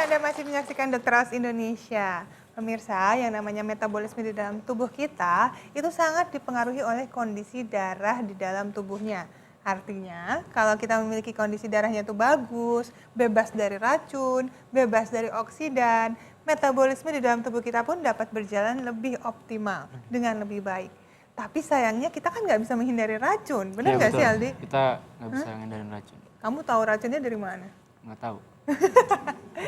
Anda masih menyaksikan Dr. Aus Indonesia. Pemirsa, yang namanya metabolisme di dalam tubuh kita itu sangat dipengaruhi oleh kondisi darah di dalam tubuhnya. Artinya, kalau kita memiliki kondisi darahnya itu bagus, bebas dari racun, bebas dari oksidan, metabolisme di dalam tubuh kita pun dapat berjalan lebih optimal dengan lebih baik. Tapi sayangnya kita kan nggak bisa menghindari racun, benar nggak sih Aldi? Kita nggak bisa ngindarin racun. Kamu tahu racunnya dari mana? Nggak tahu.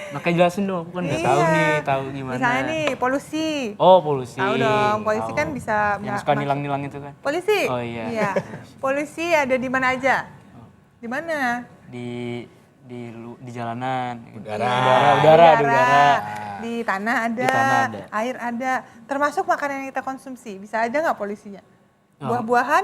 Makanya jelasin dong, aku kan nggak tahu nih, tahu gimana. Misalnya nih, polusi. Oh, polusi. Tahu dong, polusi Tahu. kan bisa yang suka nilang-nilang itu kan. Polusi? Oh iya. Iya. Polusi ada di mana aja? Di mana? Di jalanan. Udara. Di udara. Di tanah ada, Di tanah ada. air ada. Termasuk makanan yang kita konsumsi. Bisa aja nggak polusinya? Oh. Buah-buahan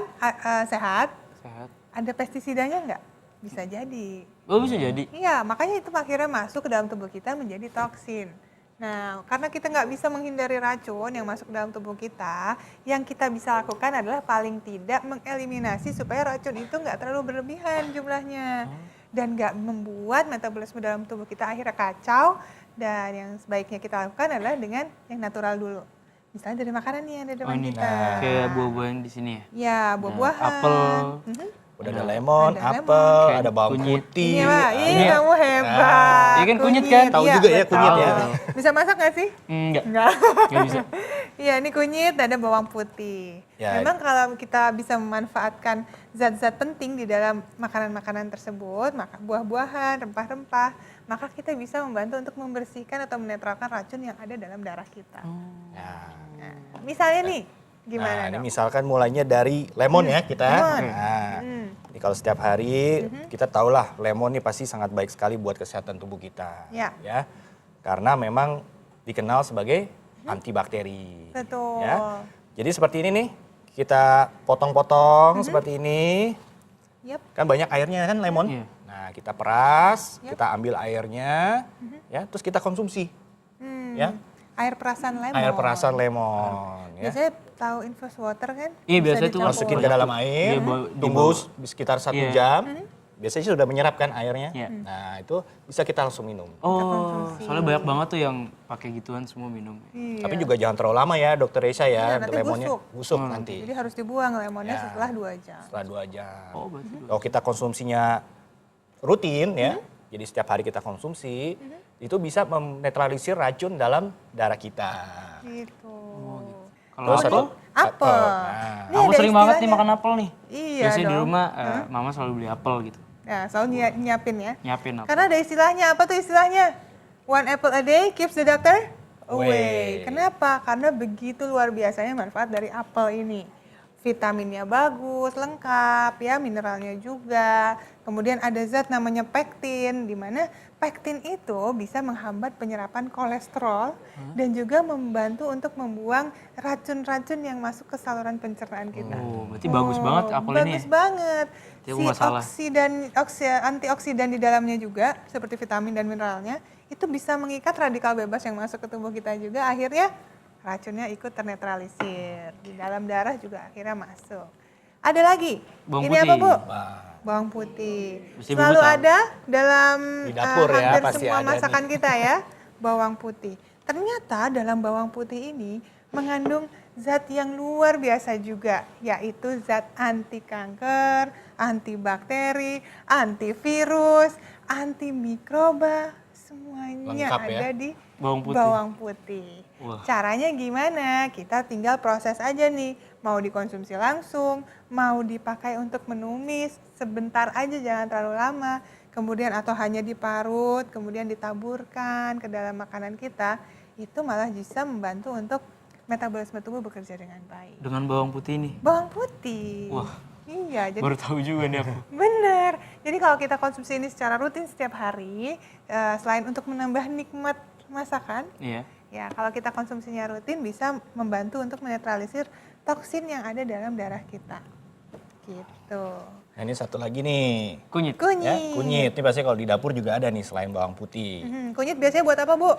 sehat? Sehat. Ada pestisidanya nggak? Bisa jadi. Oh, bisa jadi. Iya, makanya itu akhirnya masuk ke dalam tubuh kita menjadi toksin. Nah, karena kita nggak bisa menghindari racun yang masuk ke dalam tubuh kita, yang kita bisa lakukan adalah paling tidak mengeliminasi supaya racun itu nggak terlalu berlebihan jumlahnya. Dan nggak membuat metabolisme dalam tubuh kita akhirnya kacau, dan yang sebaiknya kita lakukan adalah dengan yang natural dulu. Misalnya dari makanan nih yang ada di depan ini kita. kayak buah-buahan di sini ya. Ya, buah-buahan. Apel. Udah ada lemon, Ada apel, lemon. ada bawang Kunyit. putih. Iya, Pak. Ih, Ini- kamu hebat. Iya kan kunyit kan? Tahu Iya, juga ya betul. kunyit ya. Bisa masak nggak sih? Enggak. Enggak. Nggak bisa. Iya, ini kunyit, ada bawang putih. Ya. Memang kalau kita bisa memanfaatkan zat-zat penting di dalam makanan-makanan tersebut, buah-buahan, rempah-rempah, maka kita bisa membantu untuk membersihkan atau menetralkan racun yang ada dalam darah kita. Nah, Nah, misalnya nih, gimana ini dong? misalkan mulainya dari lemon ya kita. Lemon. Nah, ini kalau setiap hari kita tahulah lemon ini pasti sangat baik sekali buat kesehatan tubuh kita. Ya. Karena memang dikenal sebagai antibakteri. Betul. Ya. Jadi seperti ini nih, kita potong-potong seperti ini. Yap. Kan banyak airnya kan lemon. Iya. Nah, kita peras, Yap. kita ambil airnya, ya, terus kita konsumsi. Ya. Air perasan lemon. Air perasan lemon. Ya. Biasanya tahu infus water kan? Iya, Bisa biasanya tuh dicampur. Masukin ke dalam air, Iya, tunggu sekitar 1 Iya. jam. Biasanya sih sudah menyerap kan airnya. Iya. Nah, itu bisa kita langsung minum. Oh, konsumsi. soalnya banyak banget tuh yang pakai gituan semua minum. Iya. Tapi juga jangan terlalu lama ya, Dokter Reza Iya, ya. nanti Lemonnya busuk. busuk nanti Jadi harus dibuang lemonnya Ya. setelah 2 jam. setelah 2 jam. Oh, berarti. Kalau kita konsumsinya rutin ya, jadi setiap hari kita konsumsi, itu bisa menetralisir racun dalam darah kita. Gitu. Kalau Terus apel, Apel. Nah, Ini aku ada sering banget nih istilahnya. makan apel nih. Iya Biasanya di dong. rumah mama selalu beli apel gitu. Nah, selalu nyiapin ya. Nyiapin apel. Karena ada istilahnya, apa tuh istilahnya? One apple a day keeps the doctor away. Away. Kenapa? Karena begitu luar biasanya manfaat dari apel ini. Vitaminnya bagus, lengkap ya, mineralnya juga. Kemudian ada zat namanya pektin, di mana pektin itu bisa menghambat penyerapan kolesterol dan juga membantu untuk membuang racun-racun yang masuk ke saluran pencernaan kita. Oh, berarti bagus banget apel ini. Bagus banget. Jadi aku Si nggak salah. antioksidan di dalamnya juga, seperti vitamin dan mineralnya, itu bisa mengikat radikal bebas yang masuk ke tubuh kita juga. Akhirnya racunnya ikut ternetralisir. Di dalam darah juga akhirnya masuk. Ada lagi? Bawang Ini putih. apa, Bu? Wah, Bawang putih. Mesti Selalu Ibu tahu. ada dalam Di dapur ya, hampir pasti semua ada masakan kita ya, bawang putih. Ternyata dalam bawang putih ini mengandung zat yang luar biasa juga, yaitu zat anti kanker, antibakteri, antivirus, antimikroba, semuanya Lengkap ya. ada di Bawang putih. bawang putih. Wah. Caranya gimana? Kita tinggal proses aja nih. Mau dikonsumsi langsung, mau dipakai untuk menumis, sebentar aja jangan terlalu lama. Kemudian atau hanya diparut, kemudian ditaburkan ke dalam makanan kita, itu malah bisa membantu untuk metabolisme tubuh bekerja dengan baik. Dengan bawang putih ini. Bawang putih. Wah. Iya, jadi Baru tahu juga nih aku. benar. Jadi kalau kita konsumsi ini secara rutin setiap hari, selain untuk menambah nikmat masakan, Iya. ya, kalau kita konsumsinya rutin bisa membantu untuk menetralisir toksin yang ada dalam darah kita. Gitu. nah ini satu lagi nih. Kunyit. Kunyit. Ya, kunyit. Ini pasti kalau di dapur juga ada nih selain bawang putih. Kunyit biasanya buat apa, Bu?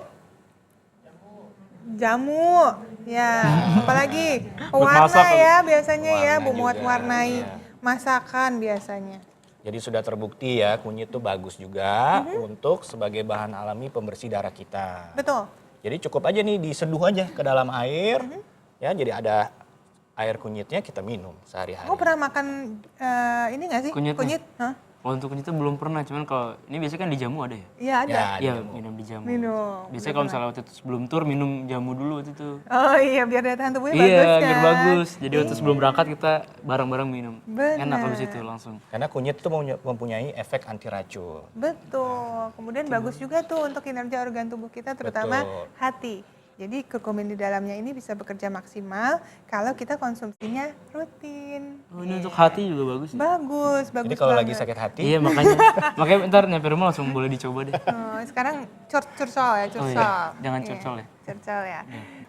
Jamu. Ya, apalagi Buat pewarna masak. ya biasanya ya, Pewarna buat juga, mewarnai iya. masakan biasanya. Jadi sudah terbukti ya kunyit itu bagus juga untuk sebagai bahan alami pembersih darah kita. Betul. Jadi cukup aja nih diseduh aja ke dalam air, ya jadi ada air kunyitnya kita minum sehari-hari. Kamu pernah makan ini nggak sih? Kunyitnya? Kunyit? Hah? Kalau untuk kunyit itu belum pernah, cuman kalau ini biasanya kan di jamu ada ya? Iya ada. Ya, Iya, dijamu. minum di jamu. Minum. Biasanya kalau misalnya waktu itu sebelum tur minum jamu dulu waktu itu. Oh iya, biar daya tahan tubuhnya Iya, bagus kan? biar bagus. Jadi waktu sebelum berangkat kita bareng-bareng minum. Benar. Enak habis itu langsung. Karena kunyit itu mempunyai efek anti racun. Betul. Kemudian bagus juga tuh untuk kinerja organ tubuh kita, terutama Betul. hati. Jadi kurkumin di dalamnya ini bisa bekerja maksimal kalau kita konsumsinya rutin. Oh, ini untuk hati juga bagus. Ya? Bagus, bagus Jadi kalau banget. lagi sakit hati, Iya, makanya ntar nyampe rumah langsung boleh dicoba deh. Oh, sekarang curcol ya, curcol. Oh iya, jangan Iya, curcol ya. Curcol ya.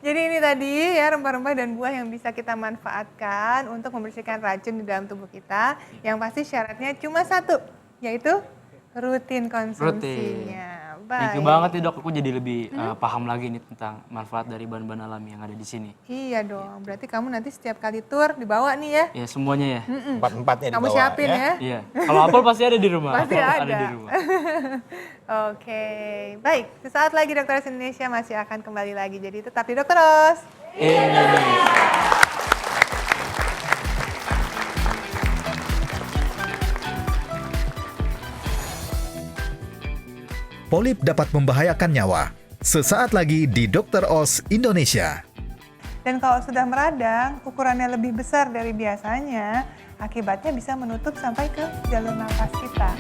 Jadi ini tadi ya rempah-rempah dan buah yang bisa kita manfaatkan untuk membersihkan racun di dalam tubuh kita. Yang pasti syaratnya cuma satu, yaitu rutin konsumsinya. Thank you banget nih dok, aku jadi lebih paham lagi nih tentang manfaat dari bahan-bahan alami yang ada di sini. Iya dong, berarti kamu nanti setiap kali tur dibawa nih ya. Ya semuanya ya. empat-empatnya Kamu dibawa siapin ya. Iya. Kalau apel pasti ada di rumah. Pasti Apel ada. di rumah. Oke, baik. Sesaat lagi Dokter Indonesia masih akan kembali lagi. Jadi tetap di Dokter Ros. Indonesia. Polip dapat membahayakan nyawa. Sesaat lagi di Dr. Oz Indonesia. Dan kalau sudah meradang, ukurannya lebih besar dari biasanya, akibatnya bisa menutup sampai ke jalur nafas kita.